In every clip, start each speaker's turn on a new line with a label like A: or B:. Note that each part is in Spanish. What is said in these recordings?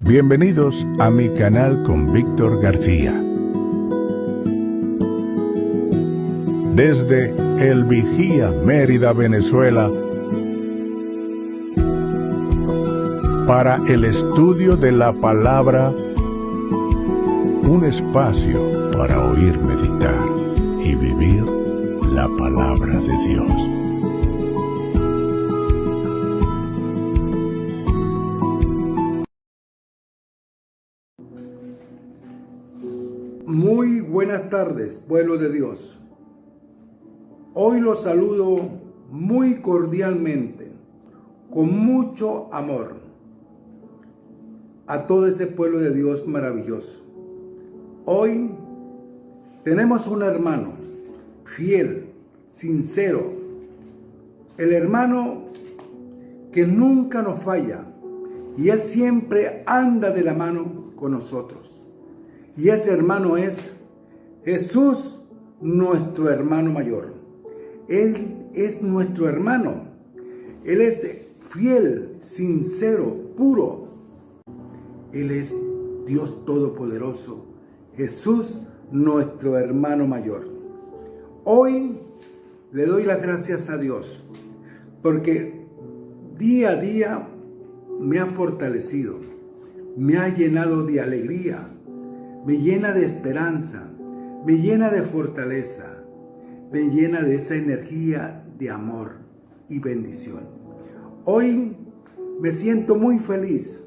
A: Bienvenidos a mi canal con Víctor García. Desde El Vigía, Mérida, Venezuela, para el estudio de la palabra, un espacio para oír, meditar y vivir la palabra de Dios.
B: Muy buenas tardes, pueblo de Dios. Hoy los saludo muy cordialmente, con mucho amor, a todo ese pueblo de Dios maravilloso. Hoy tenemos un hermano fiel, sincero, el hermano que nunca nos falla, y él siempre anda de la mano con nosotros. Y ese hermano es Jesús, nuestro hermano mayor. Él es nuestro hermano. Él es fiel, sincero, puro. Él es Dios Todopoderoso. Jesús, nuestro hermano mayor. Hoy le doy las gracias a Dios porque día a día me ha fortalecido, me ha llenado de alegría, me llena de esperanza, me llena de fortaleza, me llena de esa energía de amor y bendición. Hoy me siento muy feliz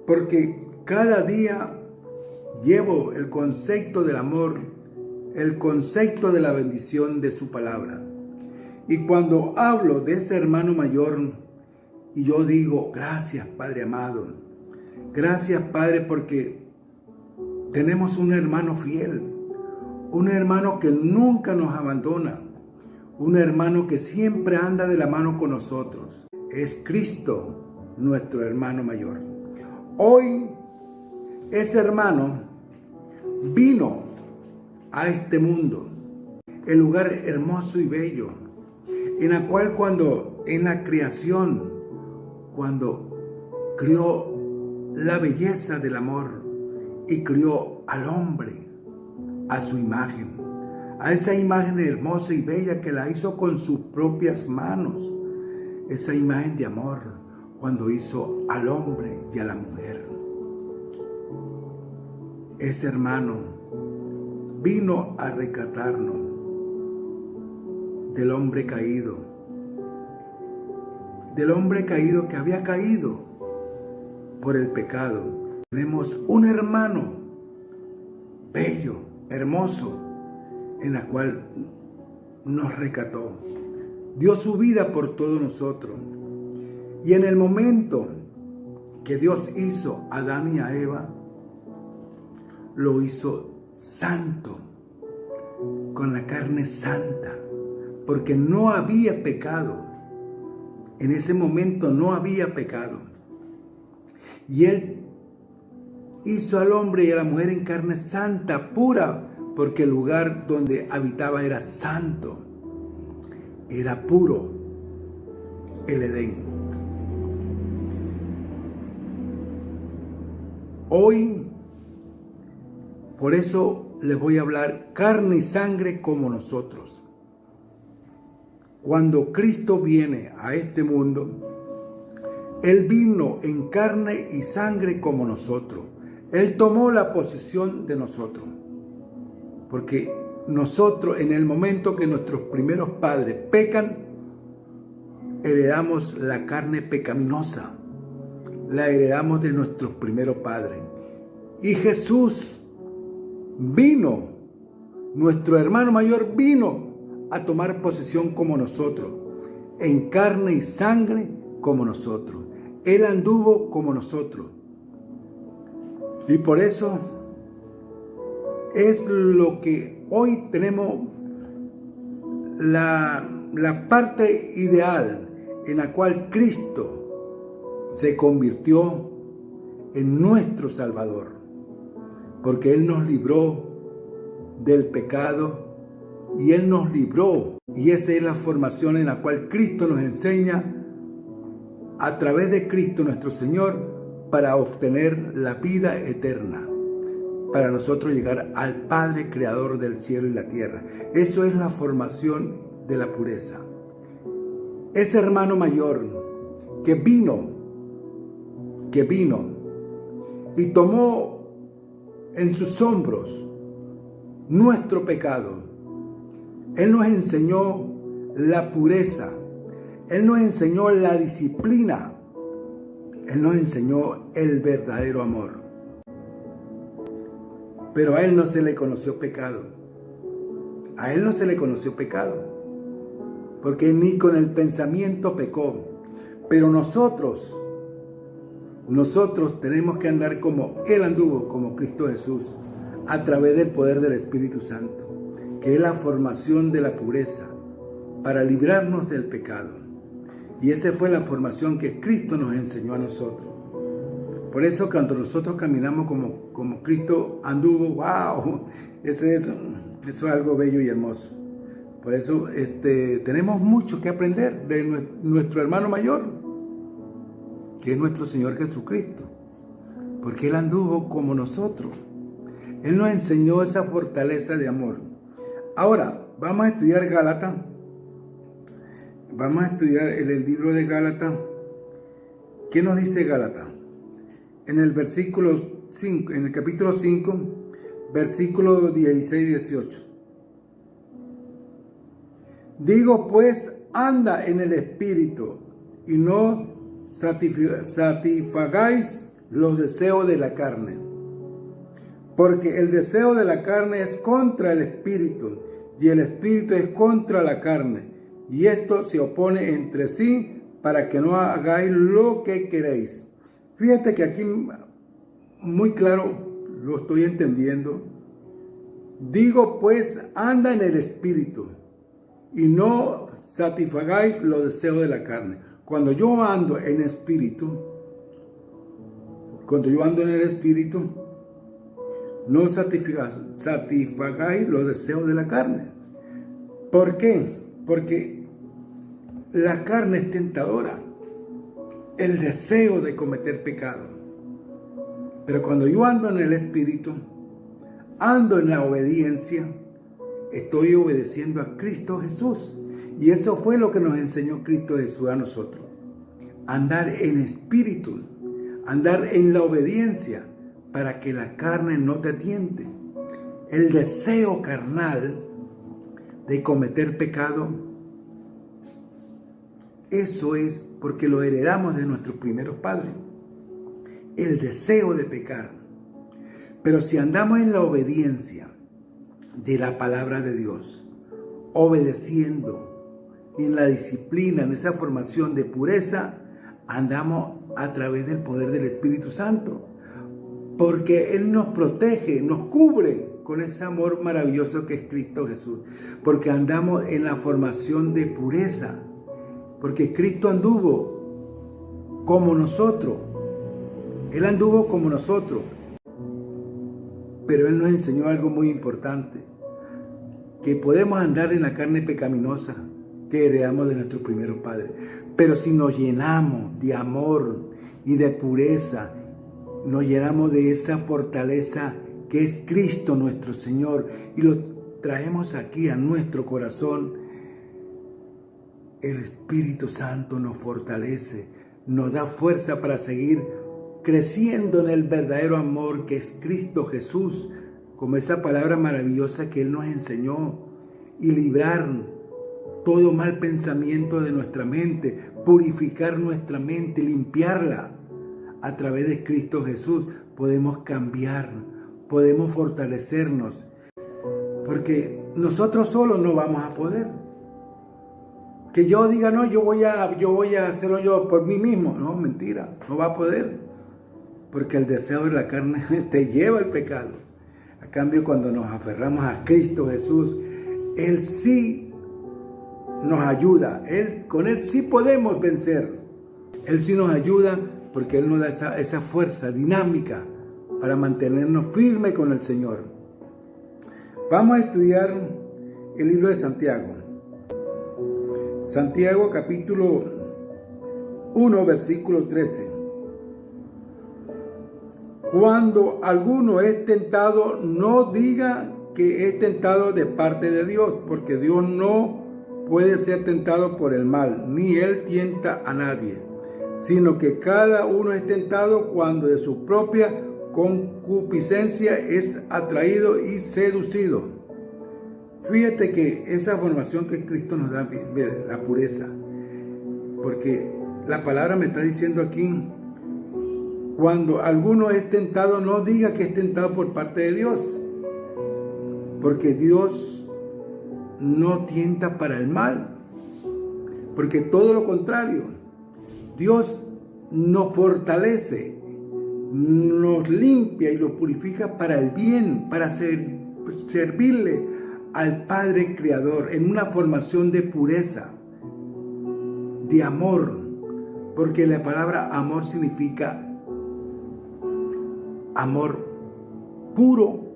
B: porque cada día llevo el concepto del amor, el concepto de la bendición de su palabra. Y cuando hablo de ese hermano mayor, y yo digo, gracias Padre amado, gracias Padre porque tenemos un hermano fiel, un hermano que nunca nos abandona, un hermano que siempre anda de la mano con nosotros. Es Cristo, nuestro hermano mayor. Hoy, ese hermano vino a este mundo, el lugar hermoso y bello, en la cual en la creación, cuando crió la belleza del amor, y crió al hombre a su imagen, a esa imagen hermosa y bella que la hizo con sus propias manos, esa imagen de amor cuando hizo al hombre y a la mujer. Ese hermano vino a rescatarnos del hombre caído que había caído por el pecado. Tenemos un hermano bello, hermoso, en la cual nos rescató. Dio su vida por todos nosotros. Y en el momento que Dios hizo a Adán y a Eva, lo hizo santo, con la carne santa, porque no había pecado. En ese momento no había pecado. Y Él hizo al hombre y a la mujer en carne santa, pura, porque el lugar donde habitaba era santo, era puro, el Edén. Hoy, por eso les voy a hablar carne y sangre como nosotros. Cuando Cristo viene a este mundo, Él vino en carne y sangre como nosotros. Él tomó la posesión de nosotros, porque nosotros en el momento que nuestros primeros padres pecan, heredamos la carne pecaminosa, la heredamos de nuestros primeros padres. Y Jesús vino, nuestro hermano mayor vino a tomar posesión como nosotros, en carne y sangre como nosotros. Él anduvo como nosotros. Y por eso es lo que hoy tenemos la parte ideal en la cual Cristo se convirtió en nuestro Salvador, porque Él nos libró del pecado y Él nos libró. Y esa es la formación en la cual Cristo nos enseña, a través de Cristo nuestro Señor, para obtener la vida eterna, para nosotros llegar al Padre Creador del cielo y la tierra. Eso es la formación de la pureza. Ese hermano mayor que vino y tomó en sus hombros nuestro pecado. Él nos enseñó la pureza, Él nos enseñó la disciplina, Él nos enseñó el verdadero amor. Pero a Él no se le conoció pecado. A Él no se le conoció pecado, porque ni con el pensamiento pecó. Pero nosotros tenemos que andar como Él anduvo, como Cristo Jesús, a través del poder del Espíritu Santo, que es la formación de la pureza, para librarnos del pecado. Y esa fue la formación que Cristo nos enseñó a nosotros. Por eso cuando nosotros caminamos como Cristo anduvo, ¡wow! Eso es algo bello y hermoso. Por eso tenemos mucho que aprender de nuestro hermano mayor, que es nuestro Señor Jesucristo, porque Él anduvo como nosotros. Él nos enseñó esa fortaleza de amor. Ahora, vamos a estudiar Gálatas. Vamos a estudiar el libro de Gálatas. ¿Qué nos dice Gálatas? En el versículo 5, en el capítulo 5, versículo 16 y 18. Digo pues, anda en el Espíritu y no satisfagáis los deseos de la carne. Porque el deseo de la carne es contra el Espíritu y el Espíritu es contra la carne. Y esto se opone entre sí para que no hagáis lo que queréis. Fíjate que aquí muy claro lo estoy entendiendo. Digo pues, anda en el Espíritu y no satisfagáis los deseos de la carne. Cuando yo ando en espíritu, no satisfagáis los deseos de la carne. ¿Por qué? Porque la carne es tentadora, el deseo de cometer pecado. Pero cuando yo ando en el Espíritu, ando en la obediencia, estoy obedeciendo a Cristo Jesús. Y eso fue lo que nos enseñó Cristo Jesús a nosotros. Andar en espíritu, andar en la obediencia, para que la carne no te tiente. El deseo carnal de cometer pecado, eso es porque lo heredamos de nuestros primeros padres. El deseo de pecar. Pero si andamos en la obediencia de la palabra de Dios, obedeciendo en la disciplina, en esa formación de pureza, andamos a través del poder del Espíritu Santo. Porque Él nos protege, nos cubre con ese amor maravilloso que es Cristo Jesús. Porque andamos en la formación de pureza. Porque Cristo anduvo como nosotros. Él anduvo como nosotros. Pero Él nos enseñó algo muy importante. Que podemos andar en la carne pecaminosa que heredamos de nuestros primeros padres. Pero si nos llenamos de amor y de pureza, nos llenamos de esa fortaleza que es Cristo nuestro Señor y lo traemos aquí a nuestro corazón, el Espíritu Santo nos fortalece, nos da fuerza para seguir creciendo en el verdadero amor que es Cristo Jesús, como esa palabra maravillosa que Él nos enseñó, y librar todo mal pensamiento de nuestra mente, purificar nuestra mente, limpiarla. A través de Cristo Jesús podemos cambiar, podemos fortalecernos, porque nosotros solos no vamos a poder. Que yo diga, no, yo voy a hacerlo yo por mí mismo. No, mentira, no va a poder, porque el deseo de la carne te lleva al pecado. A cambio, cuando nos aferramos a Cristo Jesús, Él sí nos ayuda, con Él sí podemos vencer. Él sí nos ayuda porque Él nos da esa fuerza dinámica para mantenernos firmes con el Señor. Vamos a estudiar el libro de Santiago. Santiago capítulo 1, versículo 13. Cuando alguno es tentado, no diga que es tentado de parte de Dios, porque Dios no puede ser tentado por el mal, ni Él tienta a nadie, sino que cada uno es tentado cuando de su propia concupiscencia es atraído y seducido. Fíjate que esa formación que Cristo nos da, la pureza, porque la palabra me está diciendo aquí, cuando alguno es tentado, no diga que es tentado por parte de Dios, porque Dios no tienta para el mal, porque todo lo contrario, Dios nos fortalece, nos limpia y nos purifica para el bien, para servirle al Padre Creador en una formación de pureza, de amor, porque la palabra amor significa amor puro,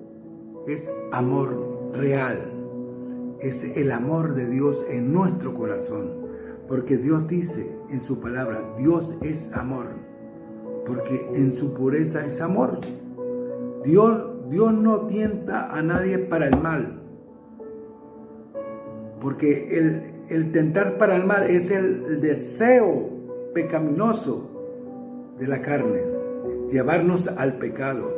B: es amor real, es el amor de Dios en nuestro corazón, porque Dios dice en su palabra, Dios es amor, porque en su pureza es amor. Dios no tienta a nadie para el mal, porque el tentar para el mal es el deseo pecaminoso de la carne, llevarnos al pecado.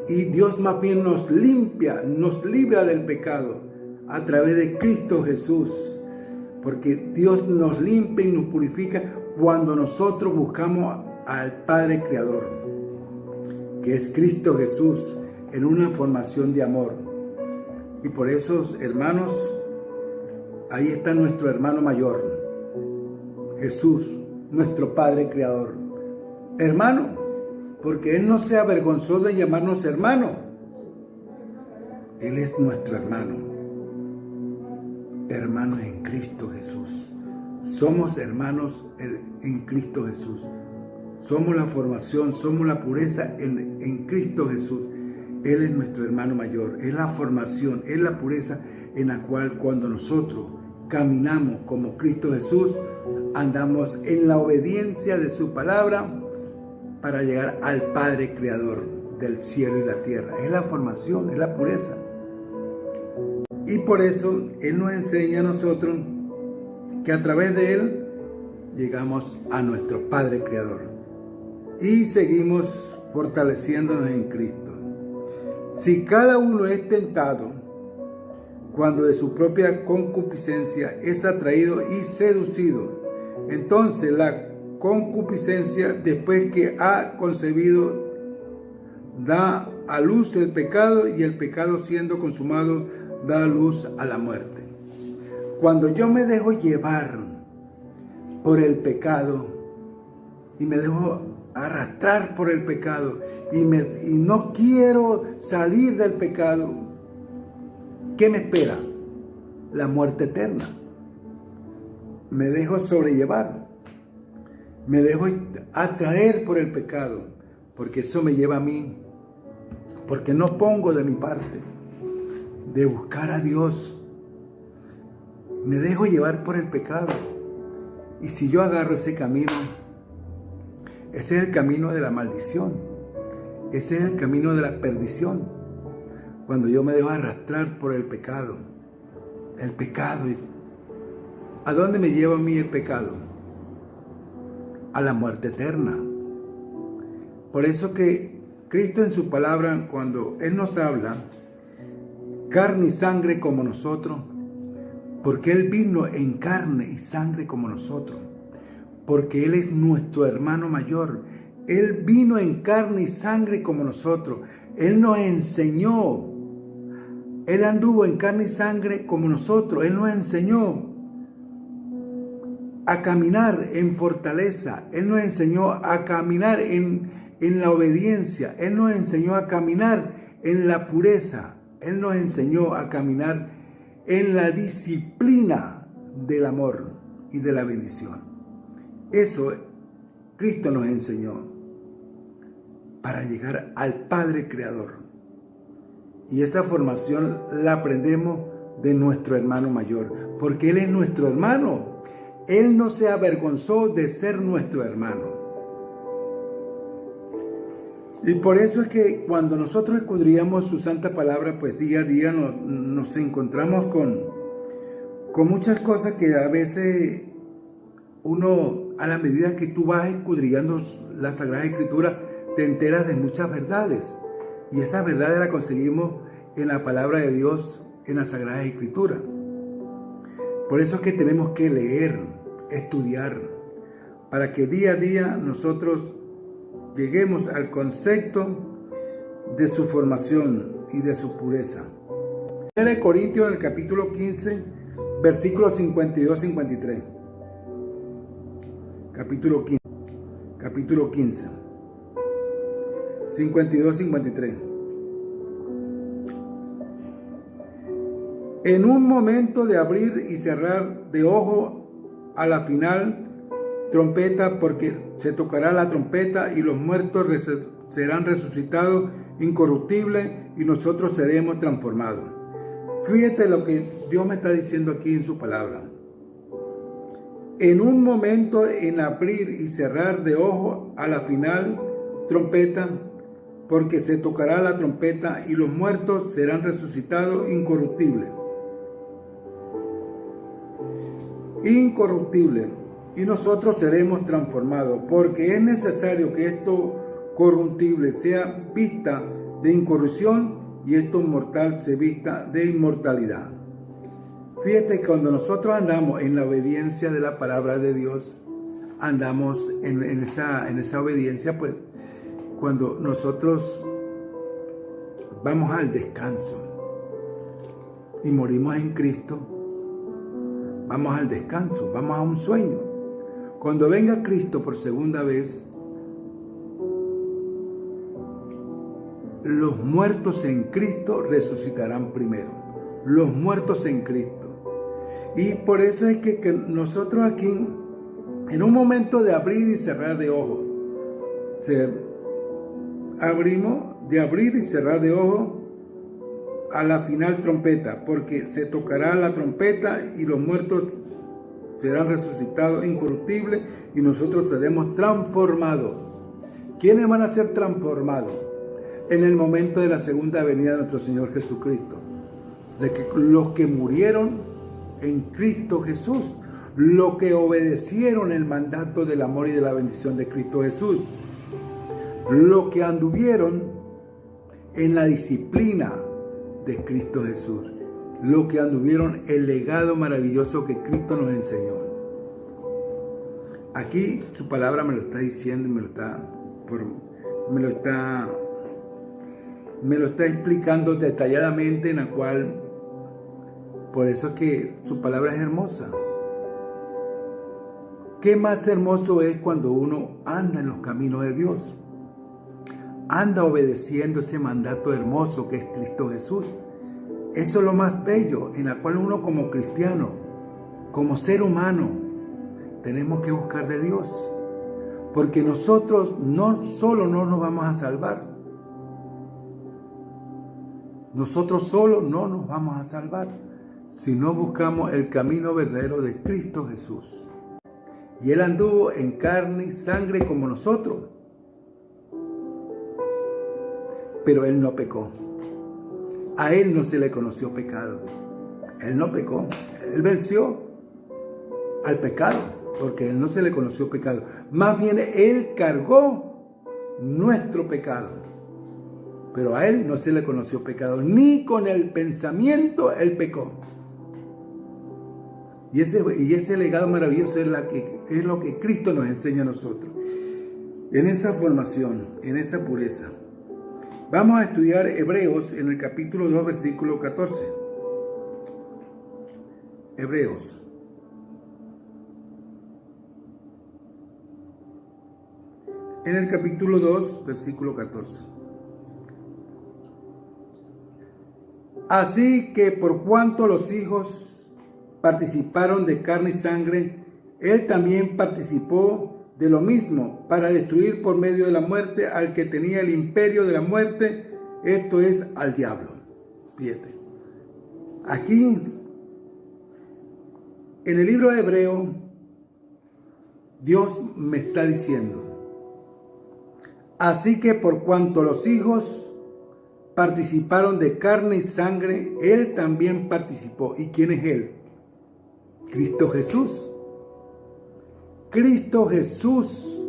B: Y Dios más bien nos limpia, nos libra del pecado a través de Cristo Jesús, porque Dios nos limpia y nos purifica cuando nosotros buscamos al Padre Creador, que es Cristo Jesús, en una formación de amor. Y por eso, hermanos, ahí está nuestro hermano mayor, Jesús, nuestro Padre Creador. Hermano, porque Él no se avergonzó de llamarnos hermano. Él es nuestro hermano. Hermanos en Cristo Jesús. Somos hermanos en Cristo Jesús. Somos la formación, somos la pureza en Cristo Jesús. Él es nuestro hermano mayor. Es la formación, es la pureza en la cual cuando nosotros caminamos como Cristo Jesús, andamos en la obediencia de su palabra para llegar al Padre Creador del cielo y la tierra. Es la formación, es la pureza. Y por eso Él nos enseña a nosotros que a través de Él llegamos a nuestro Padre Creador y seguimos fortaleciéndonos en Cristo. Si cada uno es tentado cuando de su propia concupiscencia es atraído y seducido, entonces la concupiscencia, después que ha concebido, da a luz el pecado, y el pecado, siendo consumado, da luz a la muerte. Cuando yo me dejo llevar por el pecado y me dejo arrastrar por el pecado y no quiero salir del pecado, ¿qué me espera? La muerte eterna. Me dejo sobrellevar, me dejo atraer por el pecado, porque eso me lleva a mí, porque no pongo de mi parte de buscar a Dios. Me dejo llevar por el pecado, y si yo agarro ese camino, ese es el camino de la maldición, ese es el camino de la perdición. Cuando yo me dejo arrastrar por el pecado, ¿a dónde me lleva a mí el pecado? A la muerte eterna. Por eso que Cristo en su palabra, cuando Él nos habla, carne y sangre como nosotros, porque Él vino en carne y sangre como nosotros, porque Él es nuestro hermano mayor. Él vino en carne y sangre como nosotros. Él nos enseñó. Él anduvo en carne y sangre como nosotros. Él nos enseñó a caminar en fortaleza. Él nos enseñó a caminar en la obediencia. Él nos enseñó a caminar en la pureza. Él nos enseñó a caminar en la disciplina del amor y de la bendición. Eso Cristo nos enseñó para llegar al Padre Creador. Y esa formación la aprendemos de nuestro hermano mayor, porque Él es nuestro hermano. Él no se avergonzó de ser nuestro hermano. Y por eso es que cuando nosotros escudriñamos su santa palabra, pues día a día nos encontramos con muchas cosas que a veces uno, a la medida que tú vas escudriñando la Sagrada Escritura, te enteras de muchas verdades. Y esas verdades las conseguimos en la palabra de Dios, en la Sagrada Escritura. Por eso es que tenemos que leer, estudiar, para que día a día nosotros lleguemos al concepto de su formación y de su pureza. 1 Corintios, en el capítulo 15, versículos 52-53. Capítulo 15, 52-53. En un momento de abrir y cerrar de ojo, a la final trompeta, porque se tocará la trompeta y los muertos serán resucitados incorruptibles y nosotros seremos transformados. Fíjate lo que Dios me está diciendo aquí en su palabra. En un momento, en abrir y cerrar de ojo, a la final trompeta, porque se tocará la trompeta y los muertos serán resucitados incorruptibles. Incorruptibles. Y nosotros seremos transformados, porque es necesario que esto corruptible sea vista de incorrupción y esto mortal se vista de inmortalidad. Fíjate que cuando nosotros andamos en la obediencia de la palabra de Dios, andamos en esa obediencia, pues cuando nosotros vamos al descanso y morimos en Cristo, vamos al descanso, vamos a un sueño. Cuando venga Cristo por segunda vez, los muertos en Cristo resucitarán primero. Los muertos en Cristo. Y por eso es que nosotros aquí, en un momento de abrir y cerrar de ojos, de abrir y cerrar de ojos, a la final trompeta, porque se tocará la trompeta y los muertos serán resucitados incorruptibles y nosotros seremos transformados. ¿Quiénes van a ser transformados? En el momento de la segunda venida de nuestro Señor Jesucristo. Los que murieron en Cristo Jesús, los que obedecieron el mandato del amor y de la bendición de Cristo Jesús, los que anduvieron en la disciplina de Cristo Jesús, los que anduvieron el legado maravilloso que Cristo nos enseñó. Aquí su palabra me lo está diciendo y me lo está explicando detalladamente, en la cual, por eso es que su palabra es hermosa. ¿Qué más hermoso es cuando uno anda en los caminos de Dios? Anda obedeciendo ese mandato hermoso que es Cristo Jesús. Eso es lo más bello, en la cual uno como cristiano, como ser humano, tenemos que buscar de Dios. Porque nosotros no solo no nos vamos a salvar. Nosotros solo no nos vamos a salvar si no buscamos el camino verdadero de Cristo Jesús. Y Él anduvo en carne y sangre como nosotros. Pero Él no pecó. A Él no se le conoció pecado. Él no pecó. Él venció al pecado, porque Él no se le conoció pecado. Más bien Él cargó nuestro pecado. Pero a Él no se le conoció pecado. Ni con el pensamiento Él pecó. Y ese legado maravilloso es lo que Cristo nos enseña a nosotros. En esa formación, en esa pureza. Vamos a estudiar Hebreos en el capítulo 2, versículo 14. Hebreos. En el capítulo 2, versículo 14. Así que por cuanto los hijos participaron de carne y sangre, Él también participó de lo mismo, para destruir por medio de la muerte al que tenía el imperio de la muerte, esto es, al diablo. Fíjate. Aquí, en el libro de Hebreo, Dios me está diciendo, Así que por cuanto los hijos participaron de carne y sangre, él también participó. ¿Y quién es él? Cristo Jesús. Cristo Jesús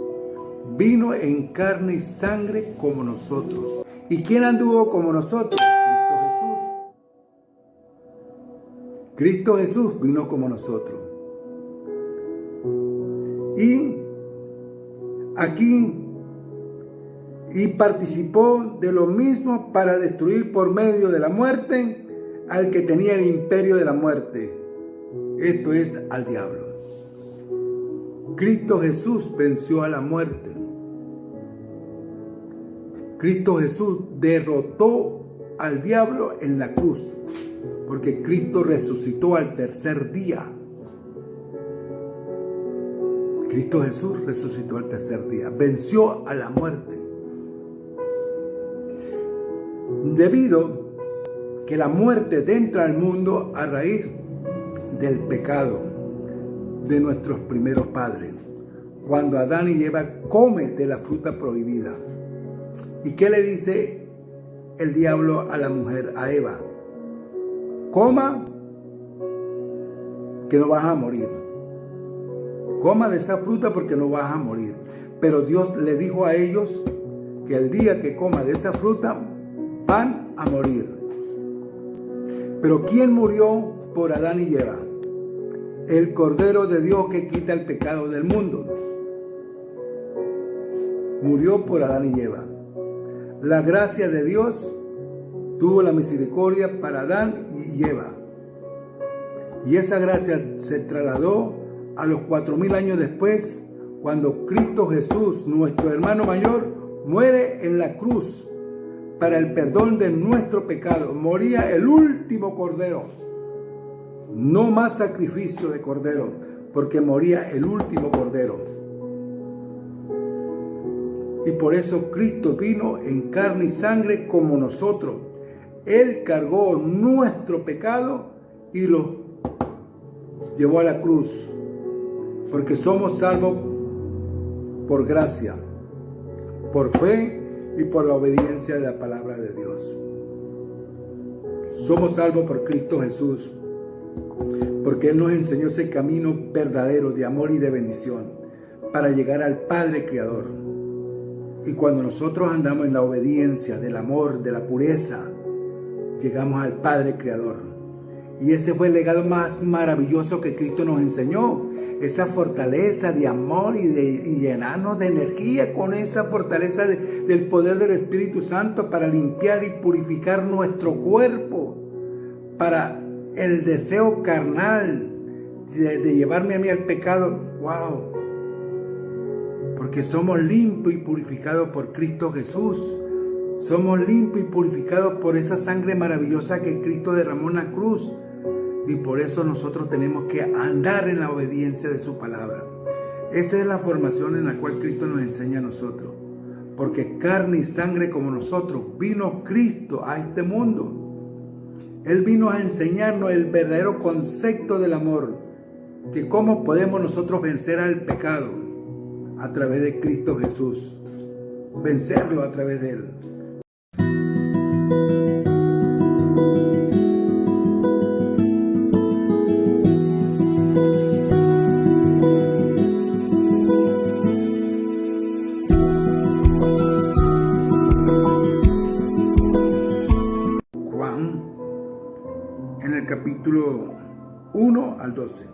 B: vino en carne y sangre como nosotros. ¿Y quién anduvo como nosotros? Cristo Jesús. Cristo Jesús vino como nosotros. Y aquí participó de lo mismo para destruir por medio de la muerte al que tenía el imperio de la muerte. Esto es al diablo. Cristo Jesús venció a la muerte. Cristo Jesús derrotó al diablo en la cruz, porque Cristo resucitó al tercer día. Cristo Jesús resucitó al tercer día, venció a la muerte. Debido que la muerte entra al mundo a raíz del pecado de nuestros primeros padres, cuando Adán y Eva comen de la fruta prohibida. ¿Y qué le dice el diablo a la mujer, a Eva? Coma, que no vas a morir. Coma de esa fruta porque no vas a morir. Pero Dios le dijo a ellos que el día que coma de esa fruta van a morir. Pero ¿quién murió por Adán y Eva? El Cordero de Dios que quita el pecado del mundo. Murió por Adán y Eva. La gracia de Dios tuvo la misericordia para Adán y Eva. Y esa gracia se trasladó a los 4000 años después, cuando Cristo Jesús, nuestro hermano mayor, muere en la cruz para el perdón de nuestro pecado. Moría el último cordero. No más sacrificio de cordero, porque moría el último cordero. Y por eso Cristo vino en carne y sangre como nosotros. Él cargó nuestro pecado y lo llevó a la cruz, porque somos salvos por gracia, por fe y por la obediencia de la palabra de Dios. Somos salvos por Cristo Jesús, porque Él nos enseñó ese camino verdadero de amor y de bendición para llegar al Padre Creador. Y cuando nosotros andamos en la obediencia del amor, de la pureza, llegamos al Padre Creador. Y ese fue el legado más maravilloso que Cristo nos enseñó. Esa fortaleza de amor y llenarnos de energía con esa fortaleza del poder del Espíritu Santo para limpiar y purificar nuestro cuerpo, para el deseo carnal de llevarme a mí al pecado. ¡Wow! Porque somos limpios y purificados por Cristo Jesús. Somos limpios y purificados por esa sangre maravillosa que Cristo derramó en la cruz. Y por eso nosotros tenemos que andar en la obediencia de su palabra. Esa es la formación en la cual Cristo nos enseña a nosotros. Porque carne y sangre como nosotros vino Cristo a este mundo. Él vino a enseñarnos el verdadero concepto del amor. Que cómo podemos nosotros vencer al pecado a través de Cristo Jesús. Vencerlo a través de Él. Juan, en el capítulo 1 al 12.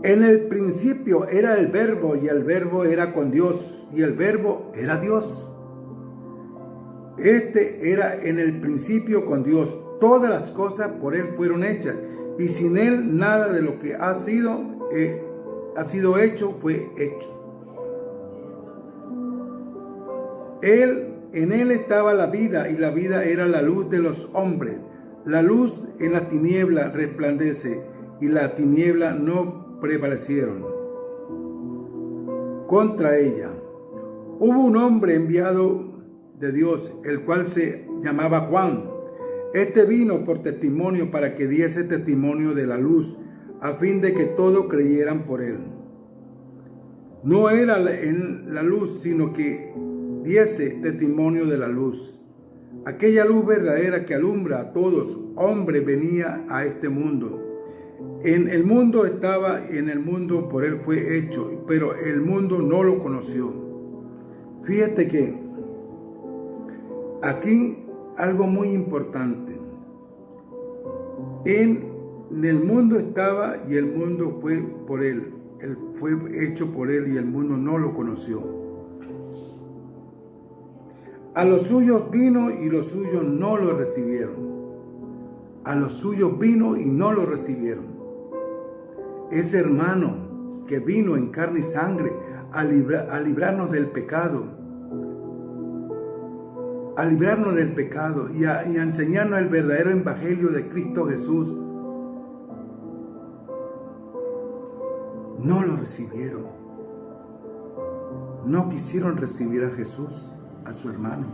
B: En el principio era el Verbo, y el Verbo era con Dios, y el Verbo era Dios. Este era en el principio con Dios. Todas las cosas por Él fueron hechas, y sin Él nada de lo que ha sido hecho fue hecho. En Él estaba la vida, y la vida era la luz de los hombres. La luz en la tiniebla resplandece, y la tiniebla no prevalecieron contra ella. Hubo un hombre enviado de Dios, el cual se llamaba Juan. Este vino por testimonio para que diese testimonio de la luz, a fin de que todos creyeran por él. no era en la luz, sino que diese testimonio de la luz. Aquella luz verdadera que alumbra a todos, hombre, venía a este mundo. En el mundo estaba, en el mundo por él fue hecho, pero el mundo no lo conoció. Fíjate que aquí algo muy importante. En el mundo estaba y el mundo fue por él. Él fue hecho por él y el mundo no lo conoció. A los suyos vino y los suyos no lo recibieron. A los suyos vino y no lo recibieron. Ese hermano que vino en carne y sangre a librarnos del pecado, y a enseñarnos el verdadero evangelio de Cristo Jesús, no lo recibieron. No quisieron recibir a Jesús, a su hermano.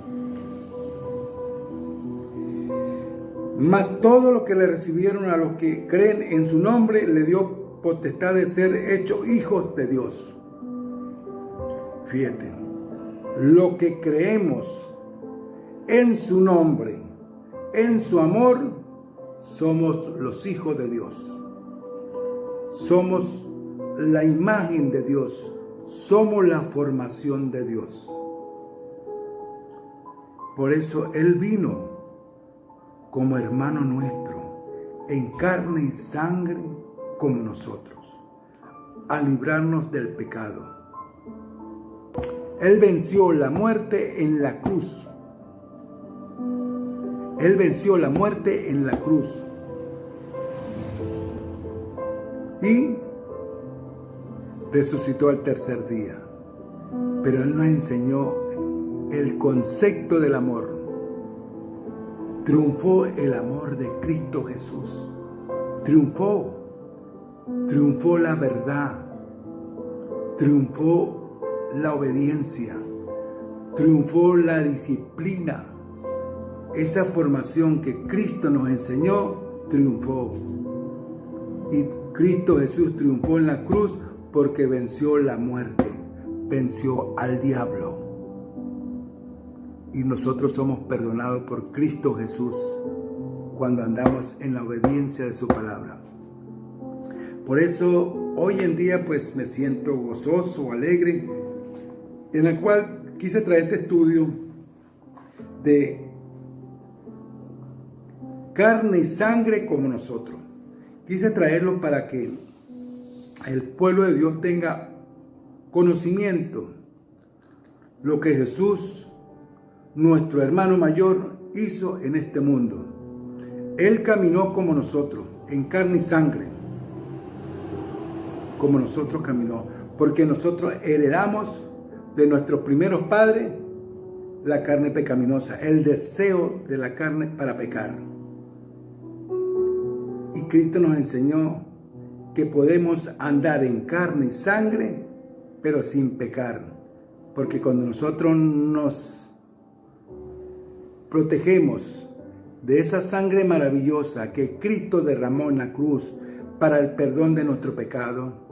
B: Mas todo lo que le recibieron, a los que creen en su nombre, le dio potestad de ser hechos hijos de Dios. Fíjate, lo que creemos en su nombre, en su amor, somos los hijos de Dios. Somos la imagen de Dios. Somos la formación de Dios. Por eso Él vino como hermano nuestro, en carne y sangre como nosotros, a librarnos del pecado. Él venció la muerte en la cruz. Él venció la muerte en la cruz. Y resucitó al tercer día. Pero Él nos enseñó el concepto del amor. Triunfó el amor de Cristo Jesús. Triunfó la verdad. Triunfó la obediencia. Triunfó la disciplina. Esa formación que Cristo nos enseñó, triunfó. Y Cristo Jesús triunfó en la cruz porque venció la muerte, venció al diablo. Y nosotros somos perdonados por Cristo Jesús cuando andamos en la obediencia de su palabra. Por eso hoy en día pues me siento gozoso, alegre, en el cual quise traer este estudio de carne y sangre como nosotros. Quise traerlo para que el pueblo de Dios tenga conocimiento lo que Jesús, nuestro hermano mayor, hizo en este mundo. Él caminó como nosotros, en carne y sangre, como nosotros caminó, porque nosotros heredamos de nuestros primeros padres la carne pecaminosa, el deseo de la carne para pecar. Y Cristo nos enseñó que podemos andar en carne y sangre, pero sin pecar. Porque cuando nosotros nos protegemos de esa sangre maravillosa que Cristo derramó en la cruz para el perdón de nuestro pecado,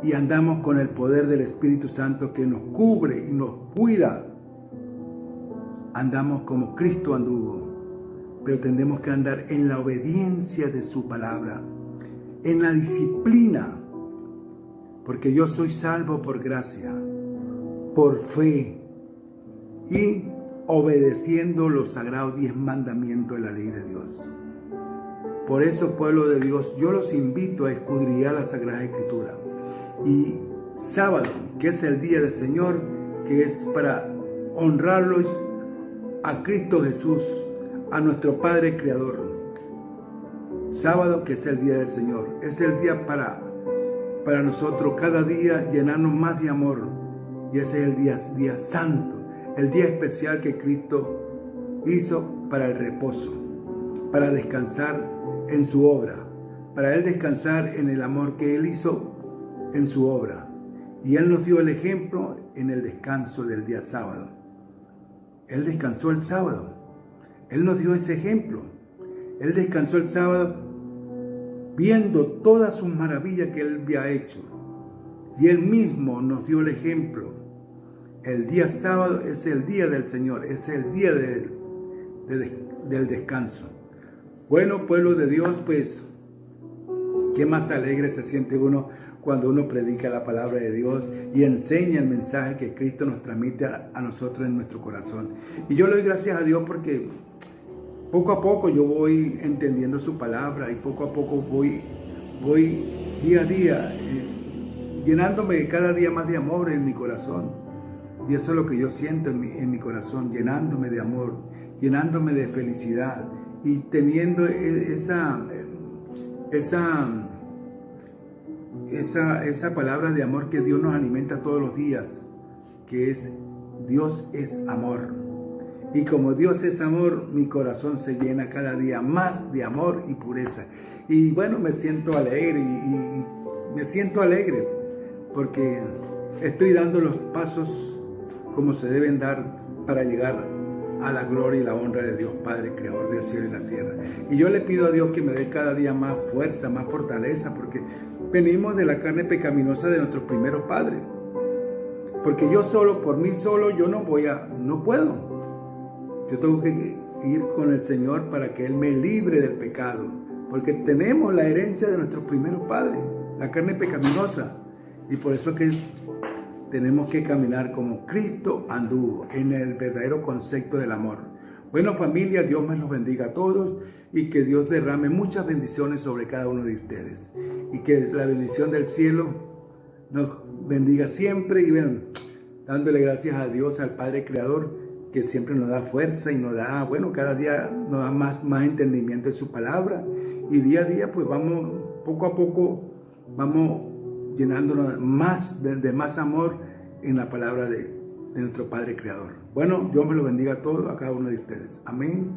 B: y andamos con el poder del Espíritu Santo que nos cubre y nos cuida, andamos como Cristo anduvo. Pero tendremos que andar en la obediencia de su palabra, en la disciplina, porque yo soy salvo por gracia, por fe y obedeciendo los sagrados 10 mandamientos de la ley de Dios. Por eso, pueblo de Dios, yo los invito a escudriñar la Sagrada Escritura. Y sábado, que es el día del Señor, que es para honrarlo a Cristo Jesús, a nuestro Padre Creador. Sábado, que es el día del Señor, es el día para nosotros cada día llenarnos más de amor. Y ese es el día santo, el día especial que Cristo hizo para el reposo, para descansar en su obra, para Él descansar en el amor que Él hizo en su obra. Y Él nos dio el ejemplo en el descanso del día sábado. Él descansó el sábado. Él nos dio ese ejemplo. Él descansó el sábado viendo todas sus maravillas que Él había hecho. y Él mismo nos dio el ejemplo. El día sábado es el día del Señor, es el día del descanso. Bueno, pueblo de Dios, pues, qué más alegre se siente uno cuando uno predica la palabra de Dios y enseña el mensaje que Cristo nos transmite a nosotros en nuestro corazón. Y yo le doy gracias a Dios porque poco a poco yo voy entendiendo su palabra y poco a poco voy día a día llenándome cada día más de amor en mi corazón. Y eso es lo que yo siento en mi corazón, llenándome de amor, llenándome de felicidad y teniendo esa palabra de amor que Dios nos alimenta todos los días, que es Dios es amor. Y como Dios es amor, mi corazón se llena cada día más de amor y pureza. Y bueno, me siento alegre y me siento alegre porque estoy dando los pasos como se deben dar para llegar a la gloria y la honra de Dios Padre, Creador del cielo y la tierra. Y yo le pido a Dios que me dé cada día más fuerza, más fortaleza, porque venimos de la carne pecaminosa de nuestros primeros padres. Porque yo solo, por mí solo, yo no puedo. Yo tengo que ir con el Señor para que Él me libre del pecado. Porque tenemos la herencia de nuestros primeros padres, la carne pecaminosa. Y por eso que tenemos que caminar como Cristo anduvo, en el verdadero concepto del amor. Bueno, familia, Dios me los bendiga a todos y que Dios derrame muchas bendiciones sobre cada uno de ustedes. Y que la bendición del cielo nos bendiga siempre y bueno, dándole gracias a Dios, al Padre Creador, que siempre nos da fuerza y nos da, bueno, cada día nos da más entendimiento de su palabra. Y día a día, pues vamos, poco a poco, vamos llenándonos más de más amor en la palabra de nuestro Padre Creador. Bueno, Dios me lo bendiga a todos, a cada uno de ustedes. Amén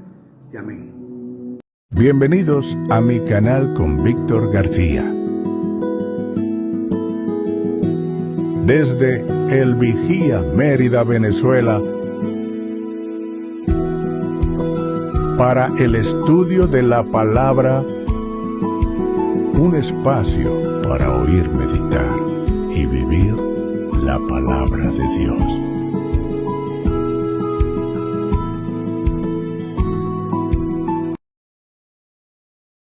B: y amén.
A: Bienvenidos a mi canal con Víctor García. Desde El Vigía, Mérida, Venezuela, para el estudio de la palabra, un espacio para oír, meditar y vivir la palabra de Dios.